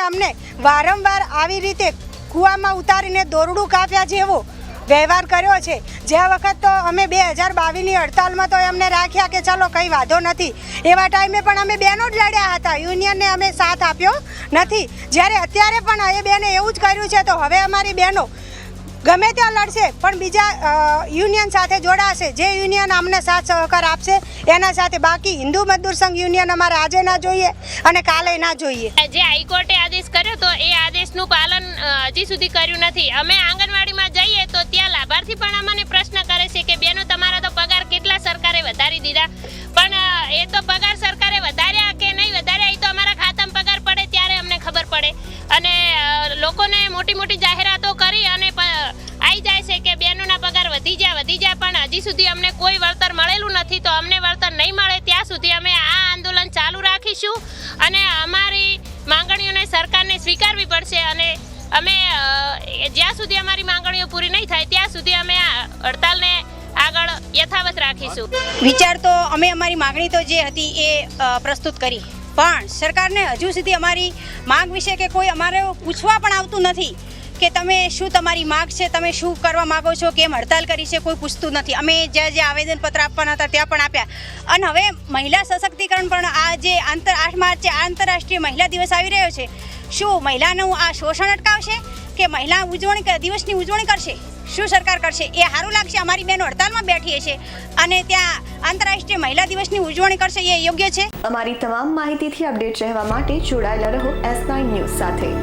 અમને વારંવાર આવી રીતે કૂવામાં ઉતારીને દોરડું કાપ્યા જેવો વ્યવહાર કર્યો છે। જે વખત તો અમે 2022ની હડતાલમાં તો અમને રાખ્યા કે ચલો કંઈ વાંધો નથી, એવા ટાઈમે પણ અમે બહેનો જ લડ્યા હતા, યુનિયનને અમે સાથ આપ્યો નથી। જ્યારે અત્યારે પણ એ બેને એવું જ કર્યું છે, તો હવે અમારી બહેનો ગમે ત્યાં લડશે પણ બીજા યુનિયન સાથે જોડાશે, જે યુનિયન અમને સાથ સહકાર આપશે એના સાથે। બાકી હિન્દુ મજદૂર સંઘ યુનિયન અમારે આજે ના જોઈએ અને કાલે ના જોઈએ। જે હાઈકોર્ટે આદેશ કર્યો તો એ આદેશનું પાલન હજી સુધી કર્યું નથી। અમે આંગણવાડીમાં જઈએ તો ત્યાં લાભાર્થી પણ અમને પ્રશ્ન કરે છે કે બેનો તમારા તો પગાર કેટલા સરકારે વધારી દીધા, પણ એ તો પગાર સરકારે વધાર્યા કે નહીં વધાર્યા એ તો અમારા ખાતામાં પગાર પડે ત્યારે અમને ખબર પડે, અને લોકોને મોટી મોટી જાહેરાતો કરી અને આવી જાય છે કે બહેનોના પગાર વધી જાય, પણ હજી સુધી અમને કોઈ વળતર મળેલું નથી। તો અમને વળતર નહીં મળે ત્યાં સુધી અમે આ આંદોલન ચાલુ રાખીશું અને અમારી માંગણીઓને સરકારને સ્વીકારવી પડશે, અને અમે જ્યાં સુધી અમારી માંગણીઓ પૂરી નહીં થાય ત્યાં સુધી અમે આ હડતાલને આગળ યથાવત રાખીશું। વિચાર તો અમે અમારી માંગણી તો જે હતી એ પ્રસ્તુત કરી, પણ સરકારને હજુ સુધી અમારી માંગ વિશે કે કોઈ અમારે પૂછવા પણ આવતું નથી કે તમે શું તમારી માંગ છે, તમે શું કરવા માગો છો, કેમ હડતાલ કરી છે, કોઈ પૂછતું નથી। અમે જે આવેદનપત્ર આપવાના હતા ત્યાં પણ આપ્યા, અને હવે મહિલા સશક્તિકરણ પણ આ જે 8 માર્ચે આંતરરાષ્ટ્રીય મહિલા દિવસ આવી રહ્યો છે, શું મહિલાનું આ શોષણ અટકાવશે કે મહિલા દિવસની ઉજવણી કરશે? શું સરકાર કરશે? એ સારું લાગશે? અમારી બહેનો હડતાલમાં બેઠી છે અને ત્યાં આંતરરાષ્ટ્રીય મહિલા દિવસની ઉજવણી કરશે, એ યોગ્ય છે? અમારી તમામ માહિતીથી અપડેટ રહેવા માટે જોડાયેલા રહો S9 ન્યૂઝ સાથે।